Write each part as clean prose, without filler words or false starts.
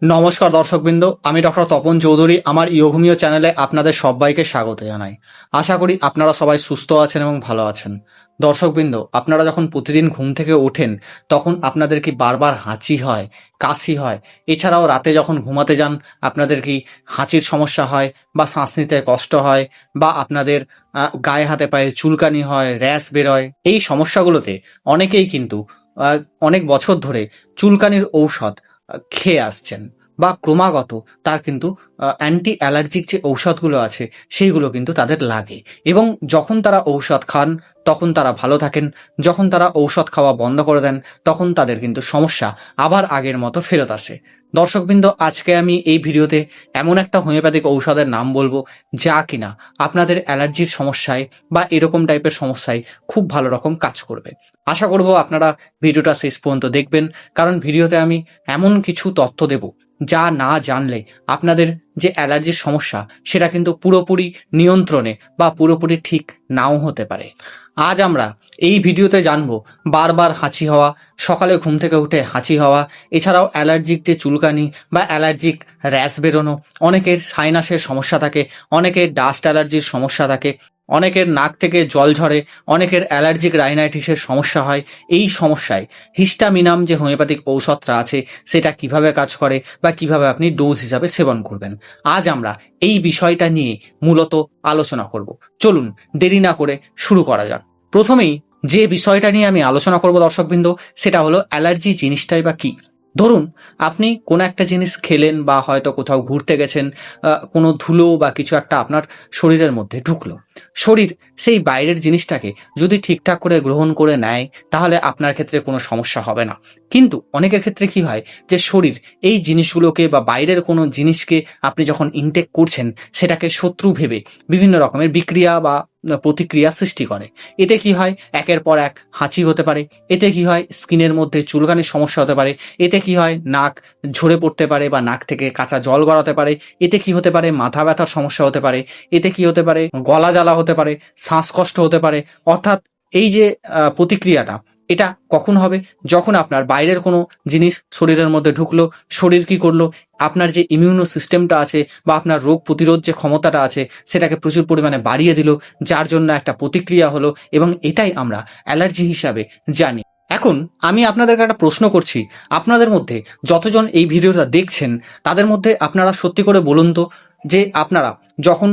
নমস্কার দর্শকবৃন্দ, আমি ডক্টর তপন চৌধুরী। আমার ইয়োঘুমিও চ্যানেলে আপনাদের সবাইকে স্বাগত জানাই। আশা করি আপনারা সবাই সুস্থ আছেন এবং ভালো আছেন। দর্শকবৃন্দ, আপনারা যখন প্রতিদিন ঘুম থেকে ওঠেন তখন আপনাদের কি বারবার হাঁচি হয়, কাশি হয়? এছাড়াও রাতে যখন ঘুমাতে যান আপনাদের কি হাঁচির সমস্যা হয় বা শ্বাস নিতে কষ্ট হয় বা আপনাদের গায়ে হাতে পায়ে চুলকানি হয়, র্যাশ বেরোয়? এই সমস্যাগুলোতে অনেকেই কিন্তু অনেক বছর ধরে চুলকানির ঔষধ খেয়ে আসছেন বা ক্রমাগত তার কিন্তু অ্যান্টি অ্যালার্জিক যে ঔষধগুলো আছে সেইগুলো কিন্তু তাদের লাগে, এবং যখন তারা ঔষধ খান তখন তারা ভালো থাকেন। যখন তারা ঔষধ খাওয়া বন্ধ করে দেন তখন তাদের কিন্তু সমস্যা আবার আগের মতো ফেরত আসে। দর্শকবৃন্দ, আজকে আমি এই ভিডিওতে এমন একটা হোমিওপ্যাথিক ঔষধের নাম বলবো যা কিনা আপনাদের অ্যালার্জির সমস্যায় বা এরকম টাইপের সমস্যায় খুব ভালো রকম কাজ করবে। আশা করব আপনারা ভিডিওটা শেষ পর্যন্ত দেখবেন, কারণ ভিডিওতে আমি এমন কিছু তথ্য দেব যা না জানলে আপনাদের যে অ্যালার্জির সমস্যা সেটা কিন্তু পুরোপুরি নিয়ন্ত্রণে বা পুরোপুরি ঠিক নাও হতে পারে। আজ আমরা এই ভিডিওতে জানবো বারবার হাঁচি হওয়া, সকালে ঘুম থেকে উঠে হাঁচি হওয়া, এছাড়াও অ্যালার্জিক যে চুলকানি বা অ্যালার্জিক র্যাশ বেরোনো, অনেকের সাইনাসের সমস্যা থাকে, অনেকের ডাস্ট অ্যালার্জির সমস্যা থাকে, অনেকের নাক থেকে জল ঝরে, অনেকের অ্যালার্জিক রাইনাইটিসের সমস্যা হয়। এই সমস্যায় হিস্টামিনাম যে হোমিওপ্যাথিক ঔষধটা আছে সেটা কিভাবে কাজ করে বা কিভাবে আপনি ডোজ হিসাবে সেবন করবেন, আজ আমরা এই বিষয়টা নিয়ে মূলত আলোচনা করব। চলুন দেরি না করে শুরু করা যাক। প্রথমেই যে বিষয়টা নিয়ে আমি আলোচনা করব দর্শকবৃন্দ, সেটা হলো অ্যালার্জি জিনিসটাই বা কি। ধরুন আপনি কোনো একটা জিনিস খেলেন বা হয়তো কোথাও ঘুরতে গেছেন, কোনো ধুলো বা কিছু একটা আপনার শরীরের মধ্যে ঢুকলো। শরীর সেই বাইরের জিনিসটাকে যদি ঠিকঠাক করে গ্রহণ করে নেয় তাহলে আপনার ক্ষেত্রে কোনো সমস্যা হবে না। কিন্তু অনেকের ক্ষেত্রে কি হয় যে শরীর এই জিনিসগুলোকে বা বাইরের কোনো জিনিসকে আপনি যখন ইনটেক করছেন সেটাকে শত্রু ভেবে বিভিন্ন রকমের বিক্রিয়া বা প্রতিক্রিয়া সৃষ্টি করে। এতে কি হয়, একের পর এক হাঁচি হতে পারে। এতে কি হয়, স্কিনের মধ্যে চুলকানির সমস্যা হতে পারে। এতে কি হয়, নাক ঝরে পড়তে পারে বা নাক থেকে কাঁচা জল গড়াতে পারে। এতে কি হতে পারে, মাথা ব্যথার সমস্যা হতে পারে। এতে কি হতে পারে, গলা জ্বালা হতে পারে, শ্বাসকষ্ট হতে পারে। অর্থাৎ এই যে প্রতিক্রিয়াটা, এটা কখন হবে, যখন আপনার বাইরের কোনো জিনিস শরীরের মধ্যে ঢুকলো, শরীর কি করলো, আপনার যে ইমিউনো সিস্টেমটা আছে বা আপনার রোগ প্রতিরোধ যে ক্ষমতাটা আছে সেটাকে প্রচুর পরিমাণে বাড়িয়ে দিল, যার জন্য একটা প্রতিক্রিয়া হলো, এবং এটাই আমরা অ্যালার্জি হিসাবে জানি। এখন আমি আপনাদেরকে একটা প্রশ্ন করছি, আপনাদের মধ্যে যতজন এই ভিডিওটা দেখছেন তাদের মধ্যে আপনারা সত্যি করে বলুন তো, যে আপনারা যখন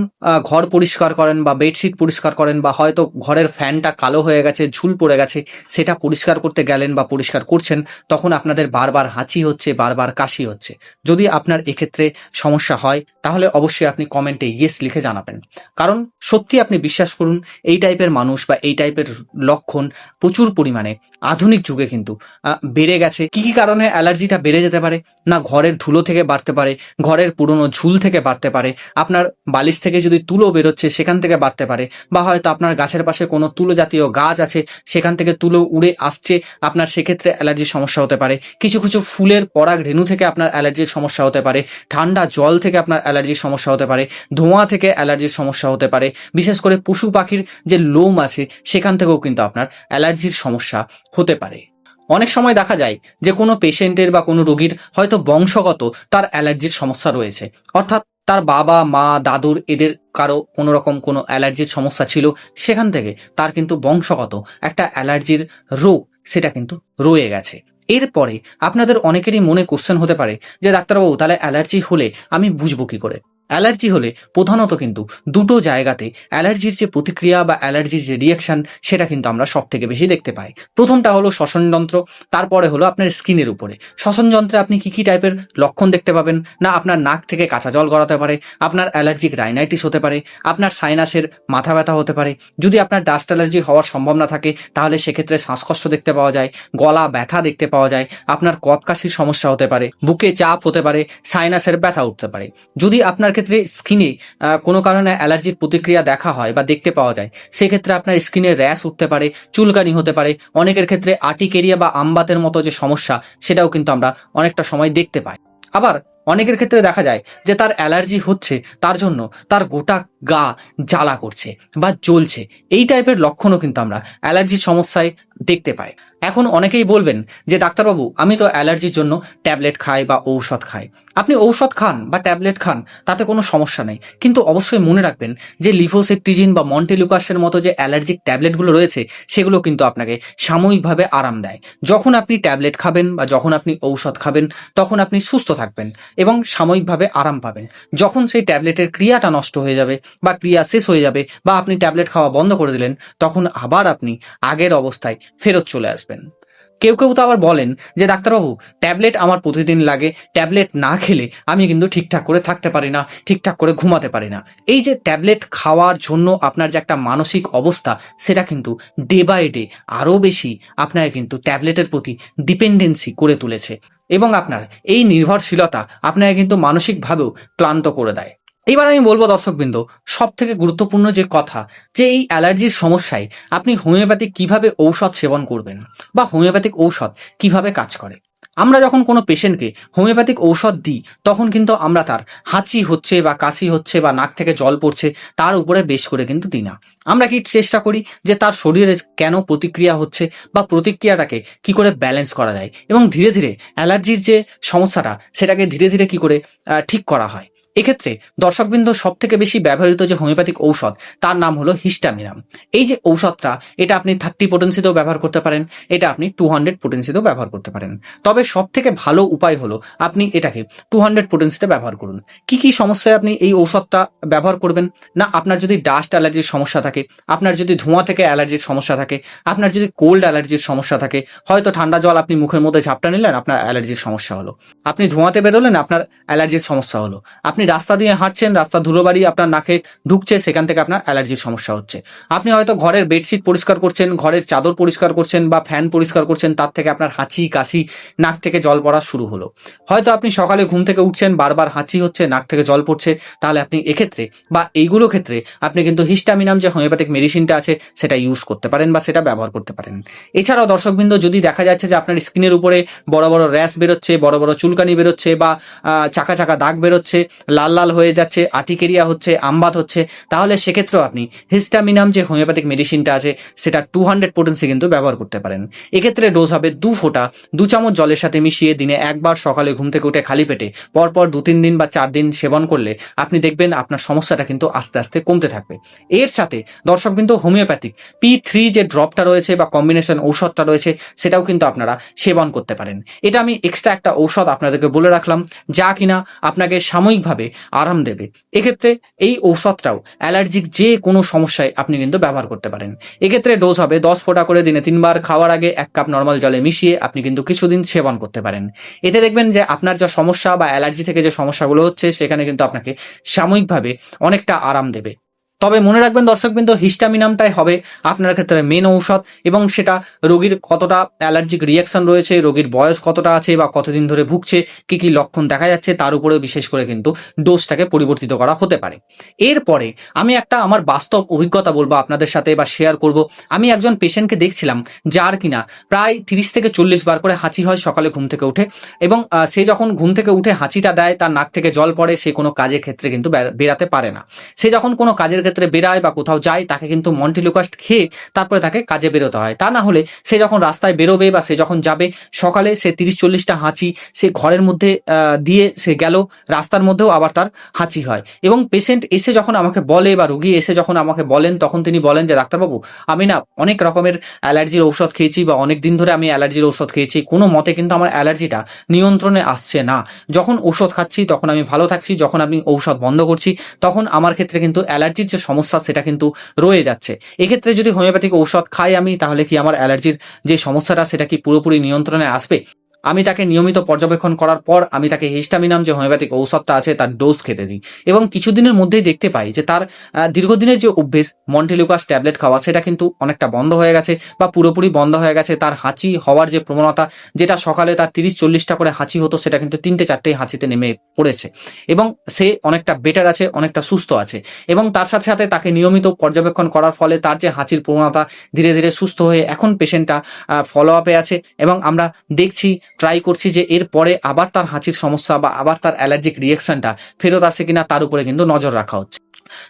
ঘর পরিষ্কার করেন বা বেডশিট পরিষ্কার করেন বা হয়তো ঘরের ফ্যানটা কালো হয়ে গেছে, ঝুল পড়ে গেছে, সেটা পরিষ্কার করতে গেলেন বা পরিষ্কার করছেন, তখন আপনাদের বারবার হাঁচি হচ্ছে, বারবার কাশি হচ্ছে। যদি আপনার এক্ষেত্রে সমস্যা হয় তাহলে অবশ্যই আপনি কমেন্টে ইয়েস লিখে জানাবেন, কারণ সত্যি আপনি বিশ্বাস করুন এই টাইপের মানুষ বা এই টাইপের লক্ষণ প্রচুর পরিমাণে আধুনিক যুগে কিন্তু বেড়ে গেছে। কি কি কারণে অ্যালার্জিটা বেড়ে যেতে পারে? না, ঘরের ধুলো থেকে বাড়তে পারে, ঘরের পুরনো ঝুল থেকে বাড়তে পারে, আপনার বালিশ থেকে যদি তুলো বেরোচ্ছে সেখান থেকে বাড়তে পারে, বা হয়তো আপনার গাছের পাশে কোনো তুলো জাতীয় গাছ আছে সেখান থেকে তুলো উড়ে আসছে, আপনার সেক্ষেত্রে অ্যালার্জির সমস্যা হতে পারে। কিছু কিছু ফুলের পরাগ রেণু থেকে আপনার অ্যালার্জির সমস্যা হতে পারে, ঠান্ডা জল থেকে আপনার অ্যালার্জির সমস্যা হতে পারে, ধোঁয়া থেকে অ্যালার্জির সমস্যা হতে পারে, বিশেষ করে পশু পাখির যে লোম আছে সেখান থেকেও কিন্তু আপনার অ্যালার্জির সমস্যা হতে পারে। অনেক সময় দেখা যায় যে কোনো পেশেন্টের বা কোনো রোগীর হয়তো বংশগত তার অ্যালার্জির সমস্যা রয়েছে, অর্থাৎ তার বাবা মা দাদুর এদের কারো কোনো রকম কোনো অ্যালার্জির সমস্যা ছিল, সেখান থেকে তার কিন্তু বংশগত একটা অ্যালার্জির রোগ সেটা কিন্তু রয়ে গেছে। এরপরে আপনাদের অনেকেরই মনে কোশ্চেন হতে পারে যে ডাক্তারবাবু, তাহলে অ্যালার্জি হলে আমি বুঝবো কি করে? অ্যালার্জি হলে প্রধানত কিন্তু দুটো জায়গাতে অ্যালার্জির যে প্রতিক্রিয়া বা অ্যালার্জির যে রিয়াকশন সেটা কিন্তু আমরা সব থেকে বেশি দেখতে পাই। প্রথমটা হলো শ্বসনযন্ত্র, তারপরে হলো আপনার স্কিনের উপরে। শ্বসনযন্ত্রে আপনি কি কি টাইপের লক্ষণ দেখতে পাবেন? না, আপনার নাক থেকে কাঁচা জল গড়াতে পারে, আপনার অ্যালার্জিক রাইনাইটিস হতে পারে, আপনার সাইনাসের মাথা ব্যথা হতে পারে। যদি আপনার ডাস্ট অ্যালার্জি হওয়ার সম্ভাবনা থাকে তাহলে সেক্ষেত্রে শ্বাসকষ্ট দেখতে পাওয়া যায়, গলা ব্যথা দেখতে পাওয়া যায়, আপনার কফ কাশির সমস্যা হতে পারে, বুকে চাপ হতে পারে, সাইনাসের ব্যথা উঠতে পারে। যদি আপনার ক্ষেত্রে স্কিনে কোনো কারণে অ্যালার্জির প্রতিক্রিয়া দেখা হয় বা দেখতে পাওয়া যায়, সেক্ষেত্রে আপনার স্কিনে র্যাশ উঠতে পারে, চুলকানি হতে পারে, অনেকের ক্ষেত্রে আর্টিকেরিয়া বা আমবাতের মতো যে সমস্যা সেটাও কিন্তু আমরা অনেকটা সময় দেখতে পাই। আবার অনেকের ক্ষেত্রে দেখা যায় যে তার অ্যালার্জি হচ্ছে, তার জন্য তার গোটা গা জ্বালা করছে বা জ্বলছে, এই টাইপের লক্ষণও কিন্তু আমরা অ্যালার্জির সমস্যায় দেখতে পাই। এখন অনেকেই বলবেন যে ডাক্তারবাবু আমি তো অ্যালার্জির জন্য ট্যাবলেট খাই বা ঔষধ খাই। আপনি ঔষধ খান বা ট্যাবলেট খান, তাতে কোনো সমস্যা নেই, কিন্তু অবশ্যই মনে রাখবেন যে লিভোসেট্রিজিন বা মন্টেলুকাসের মতো যে অ্যালার্জিক ট্যাবলেটগুলো রয়েছে সেগুলো কিন্তু আপনাকে সাময়িকভাবে আরাম দেয়। যখন আপনি ট্যাবলেট খাবেন বা যখন আপনি ঔষধ খাবেন তখন আপনি সুস্থ থাকবেন এবং সাময়িকভাবে আরাম পাবেন। যখন সেই ট্যাবলেটের ক্রিয়াটা নষ্ট হয়ে যাবে বা ক্রিয়া শেষ হয়ে যাবে বা আপনি ট্যাবলেট খাওয়া বন্ধ করে দিলেন, তখন আবার আপনি আগের অবস্থায় ফেরত চলে আসবেন। কেউ কেউ তো আবার বলেন যে ডাক্তারবাবু ট্যাবলেট আমার প্রতিদিন লাগে, ট্যাবলেট না খেলে আমি কিন্তু ঠিকঠাক করে থাকতে পারি না, ঠিকঠাক করে ঘুমাতে পারি না। এই যে ট্যাবলেট খাওয়ার জন্য আপনার যে একটা মানসিক অবস্থা, সেটা কিন্তু ডে বাই ডে আরও বেশি আপনাকে কিন্তু ট্যাবলেটের প্রতি ডিপেন্ডেন্সি করে তুলেছে এবং আপনার এই নির্ভরশীলতা আপনাকে কিন্তু মানসিকভাবেও ক্লান্ত করে দেয়। এবার আমি বলবো দর্শকবৃন্দ, সব থেকে গুরুত্বপূর্ণ যে কথা, যে এই অ্যালার্জির সমস্যায় আপনি হোমিওপ্যাথিক কিভাবে ঔষধ সেবন করবেন বা হোমিওপ্যাথিক ঔষধ কিভাবে কাজ করে। আমরা যখন কোনো পেশেন্টকে হোমিওপ্যাথিক ঔষধ দিই তখন কিন্তু আমরা তার হাঁচি হচ্ছে বা কাশি হচ্ছে বা নাক থেকে জল পড়ছে তার উপরে বেশ করে কিন্তু দিই না। আমরা কি চেষ্টা করি যে তার শরীরে কেন প্রতিক্রিয়া হচ্ছে বা প্রতিক্রিয়াটাকে কি করে ব্যালেন্স করা যায় এবং ধীরে ধীরে অ্যালার্জির যে সমস্যাটা সেটাকে ধীরে ধীরে কি করে ঠিক করা হয়। এক্ষেত্রে দর্শকবৃন্দ সব থেকে বেশি ব্যবহৃত যে হোমিওপ্যাথিক ঔষধ তার নাম হলো হিস্টামিনাম। এই যে ঔষধটা, এটা আপনি 30 পোটেন্সিতেও ব্যবহার করতে পারেন, এটা আপনি 200 পোটেন্সিতেও ব্যবহার করতে পারেন। তবে সব থেকে ভালো উপায় হলো আপনি এটাকে 200 পোটেন্সিতে ব্যবহার করুন। কি কি সমস্যায় আপনি এই ঔষধটা ব্যবহার করবেন না, আপনার যদি ডাস্ট অ্যালার্জির সমস্যা থাকে, আপনার যদি ধোঁয়া থেকে অ্যালার্জির সমস্যা থাকে, আপনার যদি কোল্ড অ্যালার্জির সমস্যা থাকে, হয়তো ঠান্ডা জল আপনি মুখের মধ্যে ঝাপটা নিলেন, আপনার অ্যালার্জির সমস্যা হলো, আপনি ধোঁয়াতে বেরোলেন, আপনার অ্যালার্জির সমস্যা হলো, আপনি রাস্তা দিয়ে হাঁটছেন, রাস্তা ধুলোবাড়ি আপনার নাকে ঢুকছে, সেখান থেকে আপনার অ্যালার্জির সমস্যা হচ্ছে, আপনি হয়তো ঘরের বেডশিট পরিষ্কার করছেন, ঘরের চাদর পরিষ্কার করছেন বা ফ্যান পরিষ্কার করছেন, তার থেকে আপনার হাঁচি কাশি নাক থেকে জল পড়া শুরু হলো, হয়তো আপনি সকালে ঘুম থেকে উঠছেন, বারবার হাঁচি হচ্ছে, নাক থেকে জল পড়ছে, তাহলে আপনি এক্ষেত্রে বা এইগুলো ক্ষেত্রে আপনি কিন্তু হিস্টামিনাম যে হোমিওপ্যাথিক মেডিসিনটা আছে সেটা ইউজ করতে পারেন বা সেটা ব্যবহার করতে পারেন। এছাড়াও দর্শকবৃন্দ, যদি দেখা যাচ্ছে যে আপনার স্কিনের উপরে বড় বড় র্যাশ বেরোচ্ছে, বড় বড় চুলকানি বেরোচ্ছে বা চাকা চাকা দাগ বেরোচ্ছে, লাল লাল হয়ে যাচ্ছে, আর্টিকেরিয়া হচ্ছে, আমবাত হচ্ছে, তাহলে সেক্ষেত্রেও আপনি হিস্টামিনাম যে হোমিওপ্যাথিক মেডিসিনটা আছে সেটা 200 পোটেন্সি কিন্তু ব্যবহার করতে পারেন। এক্ষেত্রে ডোজ হবে 2 ফোঁটা 2 চামচ জলের সাথে মিশিয়ে দিনে একবার সকালে ঘুম থেকে উঠে খালি পেটে পরপর 2-3 দিন বা 4 দিন সেবন করলে আপনি দেখবেন আপনার সমস্যাটা কিন্তু আস্তে আস্তে কমতে থাকবে। এর সাথে দর্শকবৃন্দ হোমিওপ্যাথিক P3 যে ড্রপটা রয়েছে বা কম্বিনেশন ঔষধটা রয়েছে সেটাও কিন্তু আপনারা সেবন করতে পারেন। এটা আমি এক্সট্রা একটা ঔষধ আপনাদেরকে বলে রাখলাম, যা কিনা আপনাকে সাময়িকভাবে আরাম দেবে। এক্ষেত্রে এই ঔষধটাও অ্যালার্জিক যে কোনো সমস্যায় আপনি কিন্তু ব্যবহার করতে পারেন। এক্ষেত্রে ডোজ হবে 10 ফোঁটা করে দিনে 3 বার, খাওয়ার আগে 1 কাপ নর্মাল জলে মিশিয়ে আপনি কিন্তু কিছুদিন সেবন করতে পারেন। এতে দেখবেন যে আপনার যা সমস্যা বা অ্যালার্জি থেকে যে সমস্যাগুলো হচ্ছে সেখানে কিন্তু আপনাকে সাময়িকভাবে অনেকটা আরাম দেবে। তবে মনে রাখবেন দর্শকবৃন্দ, হিস্টামিনামটাই হবে আপনার ক্ষেত্রে মেন ঔষধ এবং সেটা রোগীর কতটা অ্যালার্জিক রিয়াকশন রয়েছে, রোগীর বয়স কতটা আছে বা কতদিন ধরে ভুগছে, কি কি লক্ষণ দেখা যাচ্ছে তার উপরে বিশেষ করে কিন্তু ডোজটাকে পরিবর্তিত করা হতে পারে। এরপরে আমি একটা আমার বাস্তব অভিজ্ঞতা বলবো আপনাদের সাথে বা শেয়ার করব। আমি একজন পেশেন্টকে দেখছিলাম যার কিনা প্রায় 30 থেকে 40 বার করে হাঁচি হয় সকালে ঘুম থেকে উঠে এবং সে যখন ঘুম থেকে উঠে হাঁচিটা দেয় তার নাক থেকে জল পড়ে, সে কোনো কাজের ক্ষেত্রে কিন্তু বেরাতে পারে না। সে যখন কোনো কাজের ক্ষেত্রে বেরায় বা কোথাও যায় তাকে কিন্তু মন্টিলুকাস্ট খেয়ে তারপরে তাকে কাজে বেরোতে হয়। তা না হলে সে যখন রাস্তায় বেরোবে বা সে যখন যাবে, সকালে সে 30-40টা হাঁচি সে ঘরের মধ্যে দিয়ে সে গেল, রাস্তার মধ্যেও আবার তার হাঁচি হয়। এবং পেশেন্ট এসে যখন আমাকে বলে বা রোগী এসে যখন আমাকে বলেন তখন তিনি বলেন যে ডাক্তারবাবু আমি না অনেক রকমের অ্যালার্জির ঔষধ খেয়েছি বা অনেক দিন ধরে আমি অ্যালার্জির ঔষধ খেয়েছি, কোনো মতে কিন্তু আমার অ্যালার্জিটা নিয়ন্ত্রণে আসছে না। যখন ঔষধ খাচ্ছি তখন আমি ভালো থাকছি, যখন আমি ঔষধ বন্ধ করছি তখন আমার ক্ষেত্রে কিন্তু অ্যালার্জির যে সমস্যা সেটা কিন্তু রয়ে যাচ্ছে। এক্ষেত্রে যদি হোমিওপ্যাথিক ঔষধ খাই আমি, তাহলে কি আমার অ্যালার্জির যে সমস্যাটা সেটা কি পুরোপুরি নিয়ন্ত্রণে আসবে? আমি তাকে নিয়মিত পর্যবেক্ষণ করার পর আমি তাকে হিস্টামিনাম যে হোমিওপ্যাথিক ঔষধটা আছে তার ডোজ খেতে দিই এবং কিছুদিনের মধ্যেই দেখতে পাই যে তার দীর্ঘদিনের যে অভ্যেস মন্টিলুকাস ট্যাবলেট খাওয়া সেটা কিন্তু অনেকটা বন্ধ হয়ে গেছে বা পুরোপুরি বন্ধ হয়ে গেছে। তার হাঁচি হওয়ার যে প্রবণতা, যেটা সকালে তার 30-40টা করে হাঁচি হতো সেটা কিন্তু 3-4টে হাঁচিতে নেমে পড়েছে এবং সে অনেকটা বেটার আছে, অনেকটা সুস্থ আছে। এবং তার সাথে সাথে তাকে নিয়মিত পর্যবেক্ষণ করার ফলে তার যে হাঁচির প্রবণতা ধীরে ধীরে সুস্থ হয়ে এখন পেশেন্টটা ফলো আপে আছে এবং আমরা দেখছি, ট্রাই করছি যে এর পরে আবার তার হাঁচির সমস্যা বা আবার তার অ্যালার্জিক রিয়াকশনটা ফেরত আসে কিনা তার উপরে কিন্তু নজর রাখা হচ্ছে।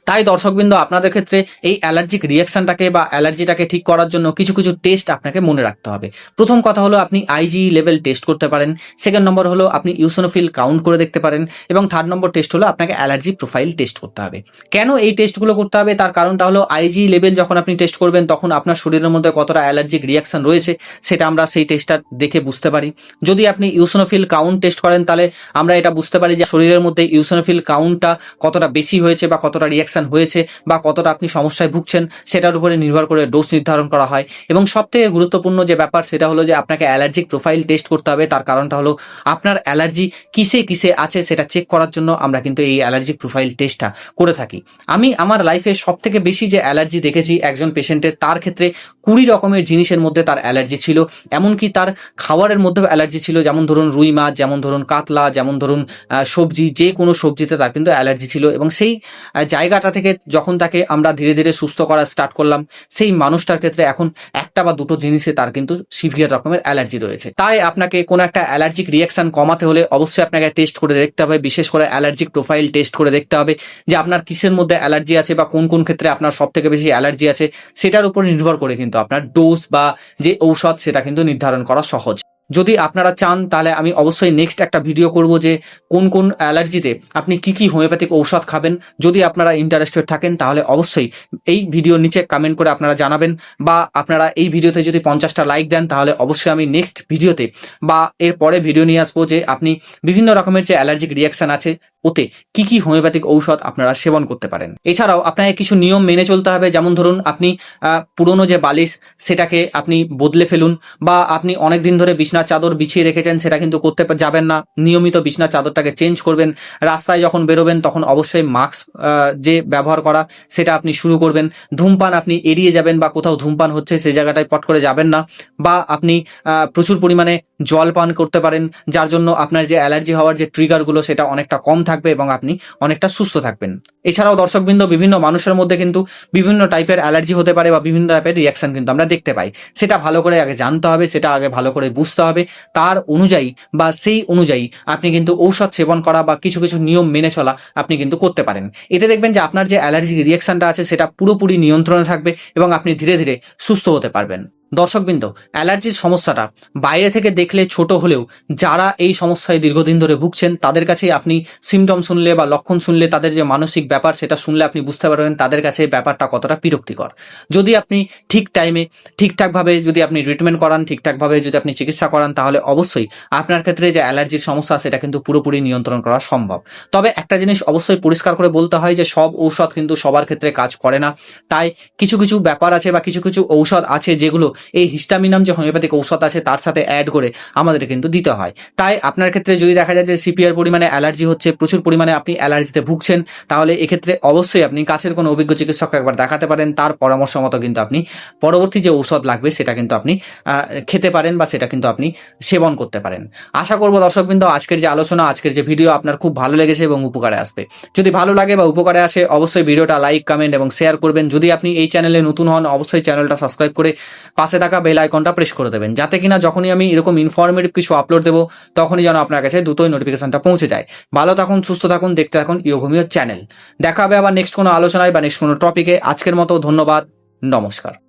তাই দর্শকবৃন্দ, আপনাদের ক্ষেত্রে এই অ্যালার্জিক রিয়াকশনটাকে বা অ্যালার্জিটাকে ঠিক করার জন্য কিছু কিছু টেস্ট আপনাকে মনে রাখতে হবে। প্রথম কথা হলো আপনি আইজিই লেভেল টেস্ট করতে পারেন। সেকেন্ড নম্বর হলো আপনি ইউসোনোফিল কাউন্ট করে দেখতে পারেন। এবং থার্ড নম্বর টেস্ট হলো আপনাকে অ্যালার্জি প্রোফাইল টেস্ট করতে হবে। কেন এই টেস্টগুলো করতে হবে তার কারণটা হলো আইজিই লেভেল যখন আপনি টেস্ট করবেন তখন আপনার শরীরের মধ্যে কতটা অ্যালার্জিক রিয়াকশন রয়েছে সেটা আমরা সেই টেস্টটা দেখে বুঝতে পারি। যদি আপনি ইউসোনোফিল কাউন্ট টেস্ট করেন তাহলে আমরা এটা বুঝতে পারি যে শরীরের মধ্যে ইউসোনোফিল কাউন্টটা কতটা বেশি হয়েছে বা কতটা রিয়াকশন হয়েছে বা কতটা আপনি সমস্যায় ভুগছেন সেটার উপরে নির্ভর করে ডোজ নির্ধারণ করা হয়। এবং সবথেকে গুরুত্বপূর্ণ যে ব্যাপার সেটা হলো যে আপনাকে অ্যালার্জিক প্রোফাইল টেস্ট করতে হবে। তার কারণটা হলো আপনার অ্যালার্জি কিসে কিসে আছে সেটা চেক করার জন্য আমরা কিন্তু এই অ্যালার্জিক প্রোফাইল টেস্টটা করে থাকি। আমি আমার লাইফে সবথেকে বেশি যে অ্যালার্জি দেখেছি একজন পেশেন্টের, তার ক্ষেত্রে 20 রকমের জিনিসের মধ্যে তার অ্যালার্জি ছিল। এমনকি তার খাবারের মধ্যেও অ্যালার্জি ছিল, যেমন ধরুন রুই মাছ, যেমন ধরুন কাতলা, যেমন ধরুন সবজি, যে কোনো সবজিতে তার কিন্তু অ্যালার্জি ছিল। এবং সেই জায়গাটা থেকে যখন তাকে আমরা ধীরে ধীরে সুস্থ করা স্টার্ট করলাম, সেই মানুষটার ক্ষেত্রে এখন একটা বা দুটো জিনিসে তার কিন্তু সিভিয়ার রকমের অ্যালার্জি রয়েছে। তাই আপনাকে কোনো একটা অ্যালার্জিক রিয়াকশন কমাতে হলে অবশ্যই আপনাকে টেস্ট করে দেখতে হবে, বিশেষ করে অ্যালার্জিক প্রোফাইল টেস্ট করে দেখতে হবে যে আপনার কিসের মধ্যে অ্যালার্জি আছে বা কোন কোন ক্ষেত্রে আপনার সব থেকে বেশি অ্যালার্জি আছে। সেটার উপর নির্ভর করে কিন্তু আপনার ডোজ বা যে ঔষধ সেটা কিন্তু নির্ধারণ করা সহজ। যদি আপনারা চান তাহলে আমি অবশ্যই নেক্সট একটা ভিডিও করব যে কোন কোন অ্যালার্জিতে আপনি কি কি হোমিওপ্যাথিক ঔষধ খাবেন। যদি আপনারা ইন্টারেস্টেড থাকেন তাহলে অবশ্যই এই ভিডিওর নিচে কমেন্ট করে আপনারা জানাবেন, বা আপনারা এই ভিডিওতে যদি 50টা লাইক দেন তাহলে অবশ্যই আমি নেক্সট ভিডিওতে বা এর পরে ভিডিও নিয়ে আসবো যে আপনি বিভিন্ন রকমের যে অ্যালার্জিক রিয়াকশন আছে ওতে কি কি হোমিওপ্যাথিক ঔষধ আপনারা সেবন করতে পারেন। এছাড়াও আপনাকে কিছু নিয়ম মেনে চলতে হবে, যেমন ধরুন আপনি পুরনো যে বালিশ সেটাকে আপনি বদলে ফেলুন, বা আপনি অনেক দিন ধরে বিছনার চাদর বিছিয়ে রেখেছেন সেটা কিন্তু করতে যাবেন না। নিয়মিত বিছনার চাদরটাকে চেঞ্জ করবেন। রাস্তায় যখন বেরোবেন তখন অবশ্যই মাস্ক যে ব্যবহার করা সেটা আপনি শুরু করবেন। ধূমপান আপনি এড়িয়ে যাবেন, বা কোথাও ধূমপান হচ্ছে সেই জায়গাটায় পট করে যাবেন না। বা আপনি প্রচুর পরিমাণে জল পান করতে পারেন, যার জন্য আপনার যে অ্যালার্জি হওয়ার যে ট্রিগারগুলো সেটা অনেকটা কম থাকবে এবং আপনি অনেকটা সুস্থ থাকবেন। এছাড়াও দর্শকবৃন্দ, বিভিন্ন মানুষের মধ্যে কিন্তু বিভিন্ন টাইপের অ্যালার্জি হতে পারে বা বিভিন্ন টাইপের রিয়াকশন কিন্তু আমরা দেখতে পাই। সেটা ভালো করে আগে জানতে হবে, সেটা আগে ভালো করে বুঝতে হবে। তার অনুযায়ী বা সেই অনুযায়ী আপনি কিন্তু ঔষধ সেবন করা বা কিছু কিছু নিয়ম মেনে চলা আপনি কিন্তু করতে পারেন। এতে দেখবেন যে আপনার যে অ্যালার্জি রিয়াকশনটা আছে সেটা পুরোপুরি নিয়ন্ত্রণে থাকবে এবং আপনি ধীরে ধীরে সুস্থ হতে পারবেন। দর্শকবৃন্দ, অ্যালার্জির সমস্যাটা বাইরে থেকে দেখলে ছোট হলেও যারা এই সমস্যায় দীর্ঘদিন ধরে ভুগছেন তাদের কাছেই আপনি সিমটম শুনলে বা লক্ষণ শুনলে তাদের যে মানসিক ব্যাপার সেটা শুনলে আপনি বুঝতে পারবেন তাদের কাছে ব্যাপারটা কতটা বিরক্তিকর। যদি আপনি ঠিক টাইমে ঠিকঠাকভাবে যদি আপনি ট্রিটমেন্ট করান, ঠিকঠাকভাবে যদি আপনি চিকিৎসা করান, তাহলে অবশ্যই আপনার ক্ষেত্রে যে অ্যালার্জির সমস্যা সেটা কিন্তু পুরোপুরি নিয়ন্ত্রণ করা সম্ভব। তবে একটা জিনিস অবশ্যই পরিষ্কার করে বলতে হয় যে সব ঔষধ কিন্তু সবার ক্ষেত্রে কাজ করে না। তাই কিছু কিছু ব্যাপার আছে বা কিছু কিছু ঔষধ আছে যেগুলো এই হিস্টামিনাম যে হোমিওপ্যাথিক ঔষধ আছে তার সাথে অ্যাড করে আমাদের কিন্তু দিতে হয়। তাই আপনার ক্ষেত্রে যদি দেখা যায় যে সিপিআর পরিমাণে অ্যালার্জি হচ্ছে, প্রচুর পরিমাণে আপনি অ্যালার্জিতে ভুগছেন, তাহলে এক্ষেত্রে অবশ্যই আপনি কাছের কোনো অভিজ্ঞ চিকিৎসককে একবার দেখাতে পারেন। তার পরামর্শ মতো কিন্তু আপনি পরবর্তী যে ঔষধ লাগবে সেটা কিন্তু আপনি খেতে পারেন বা সেটা কিন্তু আপনি সেবন করতে পারেন। আশা করবো দর্শকবৃন্দ আজকের যে আলোচনা, আজকের যে ভিডিও আপনার খুব ভালো লেগেছে এবং উপকারে আসবে। যদি ভালো লাগে বা উপকারে আসে অবশ্যই ভিডিওটা লাইক, কমেন্ট এবং শেয়ার করবেন। যদি আপনি এই চ্যানেলে নতুন হন অবশ্যই চ্যানেলটা সাবস্ক্রাইব করে পাশে থাকা বেল আইকনটা প্রেস করে দেবেন, যাতে কিনা যখনই আমি এরকম ইনফরমেটিভ কিছু আপলোড দেবো তখনই যেন আপনার কাছে দ্রুতই নোটিফিকেশনটা পৌঁছে যায়। ভালো থাকুন, সুস্থ থাকুন, দেখতে থাকুন ইয়োঘুমিও চ্যানেল। দেখা হবে আবার নেক্সট কোনো আলোচনায় বা নেক্সট কোনো টপিকে। আজকের মতো ধন্যবাদ, নমস্কার।